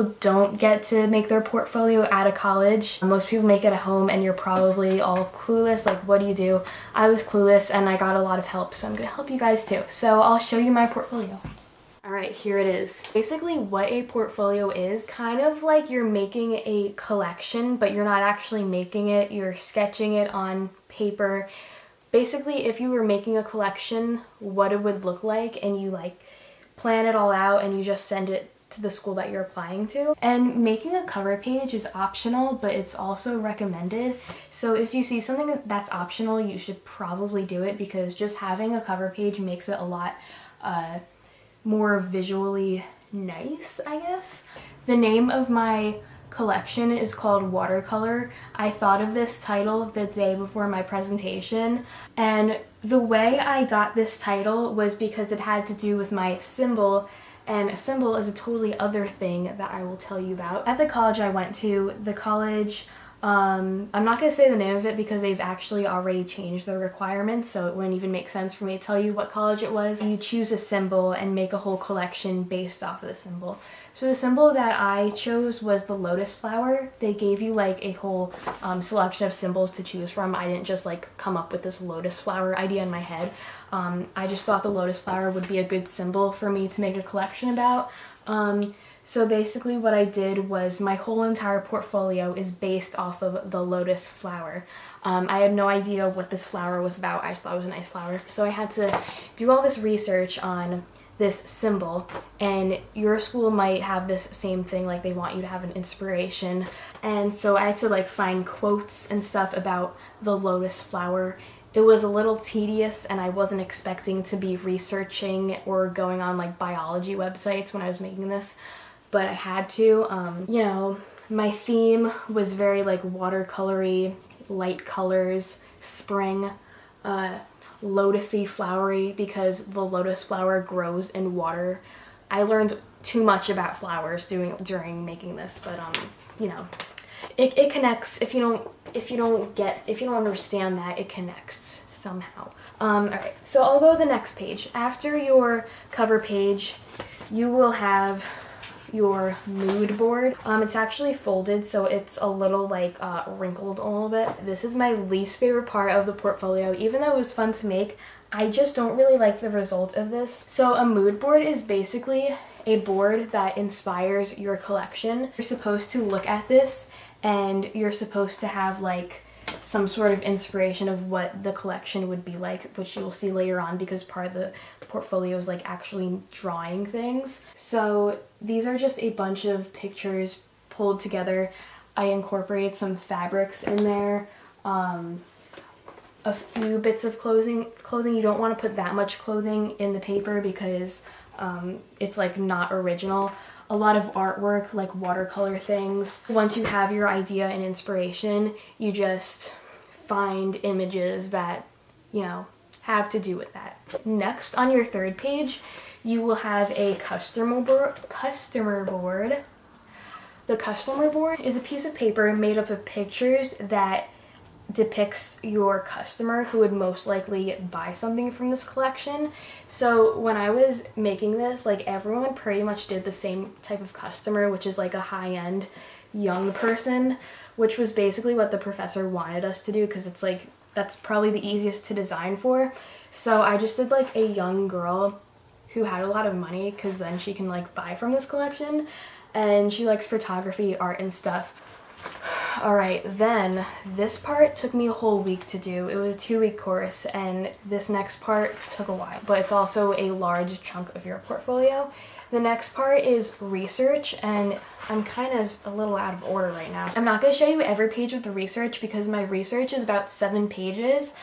don't get to make their portfolio at a college. Most people make it at home and you're probably all clueless, like what do you do? I was clueless and I got a lot of help, so I'm gonna help you guys too. So I'll show you my portfolio. All right, here it is. Basically what a portfolio is, kind of like you're making a collection, but you're not actually making it, you're sketching it on paper. Basically, if you were making a collection, what it would look like, and you like plan it all out and you just send it to the school that you're applying to. And making a cover page is optional, but it's also recommended. So if you see something that's optional, you should probably do it, because just having a cover page makes it a lot more visually nice, I guess. The name of my collection is called Watercolor. I thought of this title the day before my presentation, and the way I got this title was because it had to do with my symbol, and a symbol is a totally other thing that I will tell you about. At the college I went to, the college, I'm not going to say the name of it because they've actually already changed their requirements, so it wouldn't even make sense for me to tell you what college it was. You choose a symbol and make a whole collection based off of the symbol. So the symbol that I chose was the lotus flower. They gave you like a whole selection of symbols to choose from. I didn't just like come up with this lotus flower idea in my head. I just thought the lotus flower would be a good symbol for me to make a collection about. So basically what I did was my whole entire portfolio is based off of the lotus flower. I had no idea what this flower was about. I just thought it was a nice flower. So I had to do all this research on this symbol, and your school might have this same thing, like they want you to have an inspiration. And so I had to like find quotes and stuff about the lotus flower. It was a little tedious, and I wasn't expecting to be researching or going on like biology websites when I was making this, but I had to. You know, my theme was very like watercolory, light colors, spring, lotusy, flowery, because the lotus flower grows in water. I learned too much about flowers during making this, but you know, it connects. If you don't understand that, it connects somehow. Alright, so I'll go to the next page. After your cover page, you will have your mood board. It's actually folded, so it's a little like wrinkled a little bit. This is my least favorite part of the portfolio. Even though it was fun to make, I just don't really like the result of this. So a mood board is basically a board that inspires your collection. You're supposed to look at this and you're supposed to have like some sort of inspiration of what the collection would be like, which you will see later on, because part of the portfolio is like actually drawing things. So these are just a bunch of pictures pulled together. I incorporated some fabrics in there, a few bits of clothing. You don't want to put that much clothing in the paper because it's like not original. A lot of artwork, like watercolor things. Once you have your idea and inspiration, you just find images that, you know, have to do with that. Next, on your third page, you will have a customer board. The customer board is a piece of paper made up of pictures that depicts your customer who would most likely buy something from this collection. So when I was making this, like everyone pretty much did the same type of customer, which is like a high-end young person, which was basically what the professor wanted us to do, because it's like that's probably the easiest to design for. So I just did like a young girl who had a lot of money, because then she can like buy from this collection, and she likes photography, art, and stuff. Alright, then this part took me a whole week to do. It was a 2-week course, and this next part took a while, but it's also a large chunk of your portfolio. The next part is research, and I'm kind of a little out of order right now. I'm not going to show you every page of the research because my research is about 7 pages.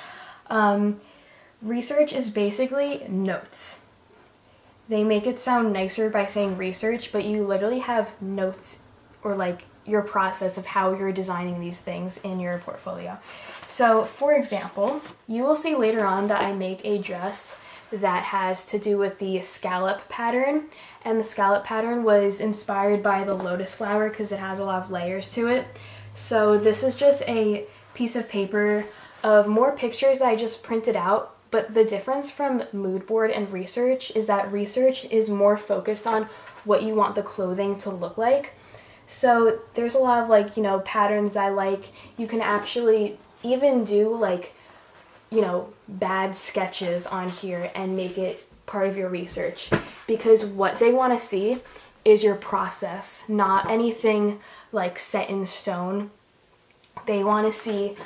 Research is basically notes. They make it sound nicer by saying research, but you literally have notes, or like your process of how you're designing these things in your portfolio. So for example, you will see later on that I make a dress that has to do with the scallop pattern, and the scallop pattern was inspired by the lotus flower because it has a lot of layers to it. So this is just a piece of paper of more pictures that I just printed out, but the difference from mood board and research is that research is more focused on what you want the clothing to look like. So there's a lot of like, you know, patterns that I like. You can actually even do like, you know, bad sketches on here and make it part of your research, because what they want to see is your process, not anything like set in stone. They want to see,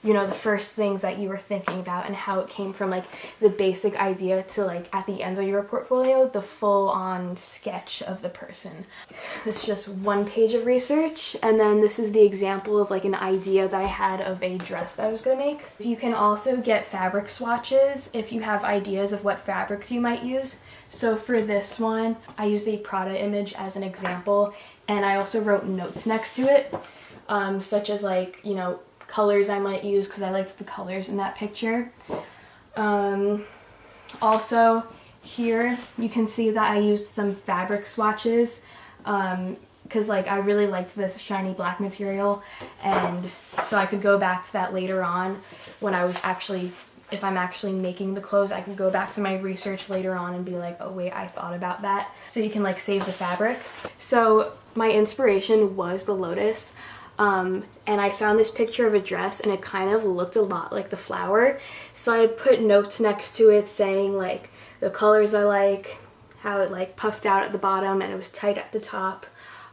you know, the first things that you were thinking about and how it came from like the basic idea to like at the end of your portfolio, the full-on sketch of the person. This is just one page of research, and then this is the example of like an idea that I had of a dress that I was gonna make. You can also get fabric swatches if you have ideas of what fabrics you might use. So for this one, I used a Prada image as an example, and I also wrote notes next to it, such as like, you know, colors I might use because I liked the colors in that picture. Also here you can see that I used some fabric swatches because like I really liked this shiny black material, and so I could go back to that later on when I was actually, if I'm actually making the clothes, I can go back to my research later on and be like, oh wait, I thought about that. So you can like save the fabric. So my inspiration was the lotus. And I found this picture of a dress and it kind of looked a lot like the flower. So I put notes next to it saying like the colors I like, how it like puffed out at the bottom and it was tight at the top.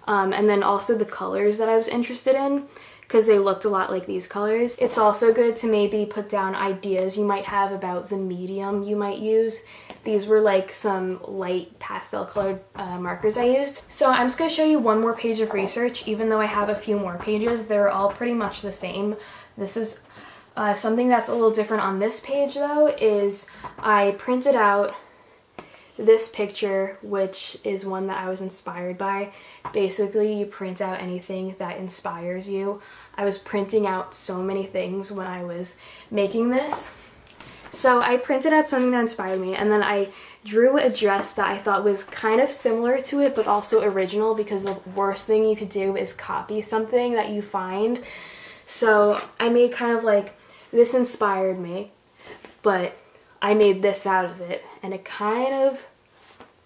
And then also the colors that I was interested in, because they looked a lot like these colors. It's also good to maybe put down ideas you might have about the medium you might use. These were like some light pastel colored markers I used. So I'm just going to show you one more page of research, even though I have a few more pages. They're all pretty much the same. This is something that's a little different on this page though, is I printed out this picture, which is one that I was inspired by. Basically, you print out anything that inspires you. I was printing out so many things when I was making this. So I printed out something that inspired me, and then I drew a dress that I thought was kind of similar to it, but also original, because the worst thing you could do is copy something that you find. So I made kind of like, this inspired me, but I made this out of it, and it kind of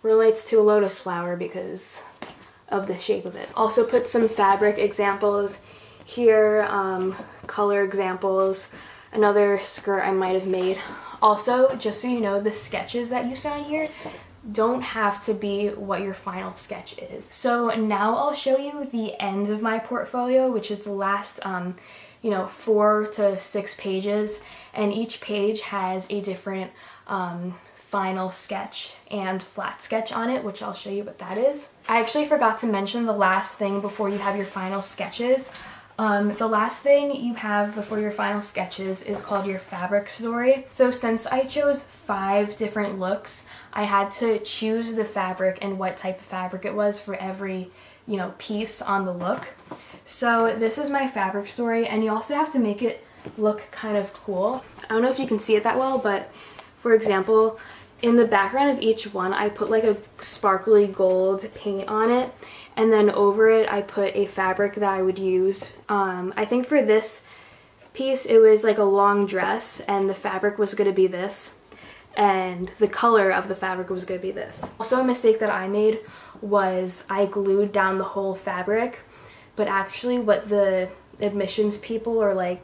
relates to a lotus flower because of the shape of it. Also put some fabric examples here, color examples, another skirt I might have made. Also, just so you know, the sketches that you saw in here don't have to be what your final sketch is. So now I'll show you the end of my portfolio, which is the last, you know, 4 to 6 pages, and each page has a different final sketch and flat sketch on it, which I'll show you what that is. I actually forgot to mention the last thing before you have your final sketches. The last thing you have before your final sketches is called your fabric story. So since I chose 5 different looks, I had to choose the fabric and what type of fabric it was for every, you know, piece on the look. So this is my fabric story, and you also have to make it look kind of cool. I don't know if you can see it that well, but for example, in the background of each one, I put like a sparkly gold paint on it, and then over it I put a fabric that I would use. I think for this piece it was like a long dress, and the fabric was going to be this, and the color of the fabric was going to be this. Also, a mistake that I made was I glued down the whole fabric, but actually what the admissions people, or like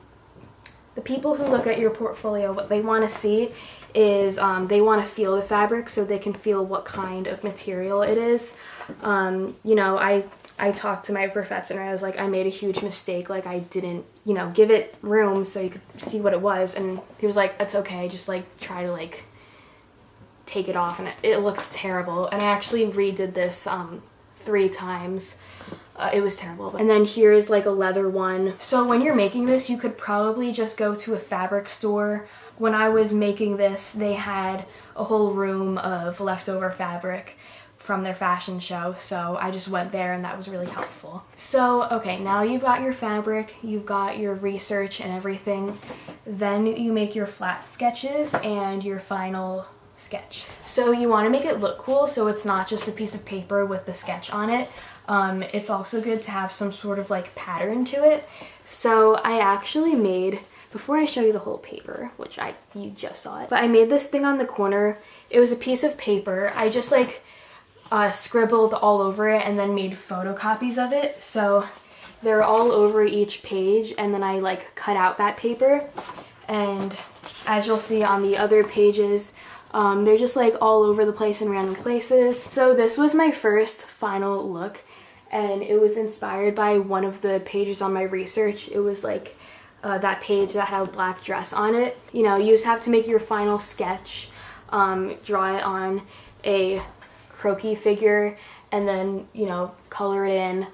the people who look at your portfolio, what they want to see is they want to feel the fabric so they can feel what kind of material it is. You know, I talked to my professor and I was like, I made a huge mistake, like I didn't, you know, give it room so you could see what it was, and he was like, that's okay, just like try to like take it off, and it looked terrible, and I actually redid this 3 times. It was terrible. And then here's like a leather one. So when you're making this, you could probably just go to a fabric store. When I was making this, they had a whole room of leftover fabric from their fashion show, so I just went there and that was really helpful. So okay, now you've got your fabric, you've got your research and everything, then you make your flat sketches and your final sketch. So you want to make it look cool, so it's not just a piece of paper with the sketch on it. It's also good to have some sort of like pattern to it. So I actually made, before I show you the whole paper, which you just saw it, but I made this thing on the corner. It was a piece of paper. I just like scribbled all over it and then made photocopies of it. So they're all over each page, and then I like cut out that paper, and as you'll see on the other pages, they're just like all over the place in random places. So this was my first final look, and it was inspired by one of the pages on my research. It was like that page that had a black dress on it. You know, you just have to make your final sketch, draw it on a croquis figure, and then, you know, color it in.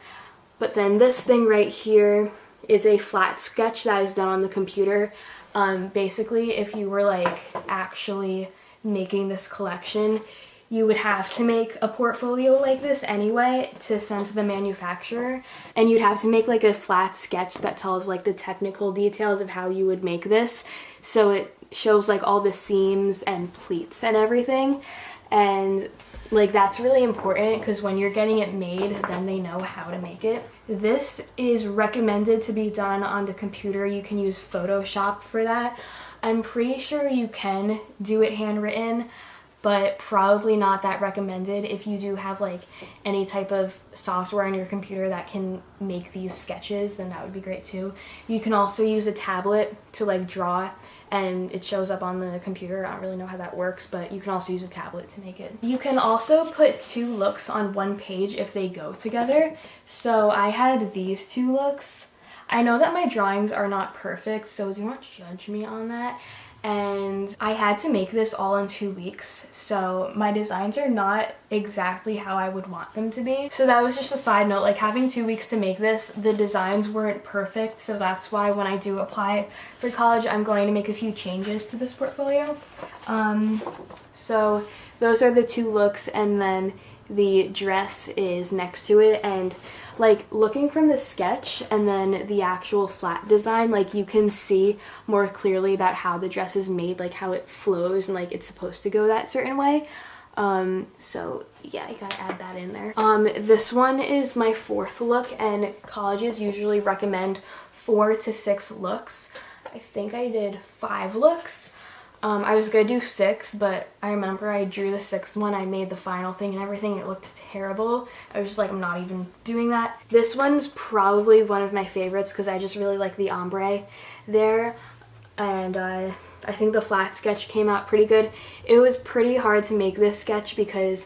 But then this thing right here is a flat sketch that is done on the computer. Basically, if you were like actually making this collection, you would have to make a portfolio like this anyway to send to the manufacturer, and you'd have to make like a flat sketch that tells like the technical details of how you would make this, so it shows like all the seams and pleats and everything. And like that's really important because when you're getting it made, then they know how to make it. This is recommended to be done on the computer. You can use Photoshop for that. I'm pretty sure you can do it handwritten, but probably not that recommended. If you do have like any type of software on your computer that can make these sketches, then that would be great too. You can also use a tablet to like draw, and it shows up on the computer. I don't really know how that works, but you can also use a tablet to make it. You can also put two looks on one page if they go together. So I had these two looks. I know that my drawings are not perfect, so do not judge me on that. And I had to make this all in 2 weeks, so my designs are not exactly how I would want them to be. So that was just a side note, like having 2 weeks to make this, the designs weren't perfect, so that's why when I do apply for college, I'm going to make a few changes to this portfolio. So those are the two looks, and then the dress is next to it. And like looking from the sketch and then the actual flat design, like you can see more clearly about how the dress is made, like how it flows and like it's supposed to go that certain way. So yeah, you gotta add that in there. This one is my fourth look, and colleges usually recommend 4 to 6 looks. I think I did 5 looks. I was gonna do 6, but I remember I drew the 6th one, I made the final thing and everything, it looked terrible. I was just like, I'm not even doing that. This one's probably one of my favorites because I just really like the ombre there, and I think the flat sketch came out pretty good. It was pretty hard to make this sketch because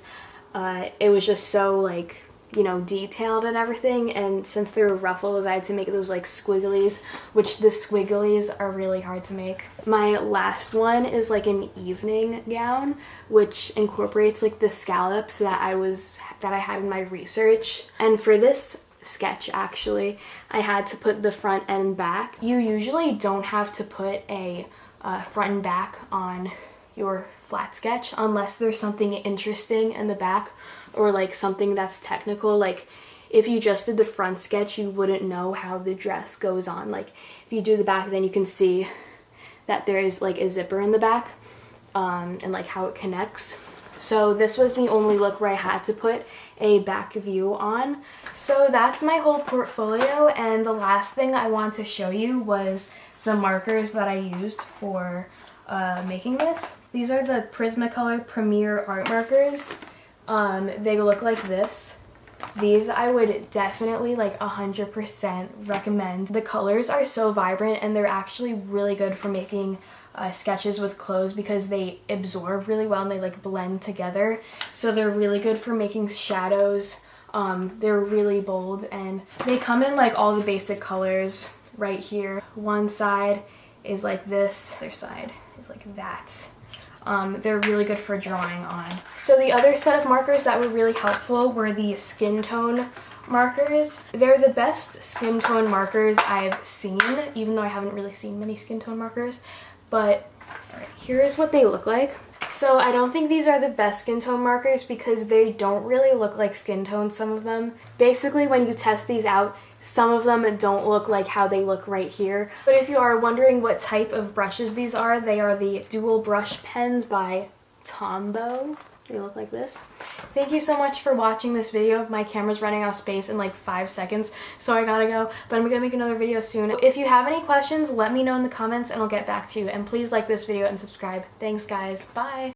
it was just so like, you know, detailed and everything, and since there were ruffles, I had to make those like squigglies, which the squigglies are really hard to make. My last one is like an evening gown, which incorporates like the scallops that I had in my research. And for this sketch, actually, I had to put the front and back. You usually don't have to put a front and back on your flat sketch unless there's something interesting in the back, or like something that's technical. Like if you just did the front sketch, you wouldn't know how the dress goes on. Like if you do the back, then you can see that there is like a zipper in the back, and like how it connects. So this was the only look where I had to put a back view on. So that's my whole portfolio, and the last thing I want to show you was the markers that I used for making this. These are the Prismacolor Premier Art Markers. They look like this. These I would definitely like 100% recommend. The colors are so vibrant, and they're actually really good for making sketches with clothes because they absorb really well and they like blend together. So they're really good for making shadows. They're really bold, and they come in like all the basic colors right here. One side is like this, other side is like that. They're really good for drawing on. So the other set of markers that were really helpful were the skin tone markers. They're the best skin tone markers I've seen, even though I haven't really seen many skin tone markers. But all right, here's what they look like. So I don't think these are the best skin tone markers because they don't really look like skin tones, some of them. Basically, when you test these out, some of them don't look like how they look right here. But if you are wondering what type of brushes these are, they are the Dual Brush Pens by Tombow. They look like this. Thank you so much for watching this video. My camera's running out of space in like 5 seconds, so I gotta go. But I'm gonna make another video soon. If you have any questions, let me know in the comments and I'll get back to you. And please like this video and subscribe. Thanks guys. Bye!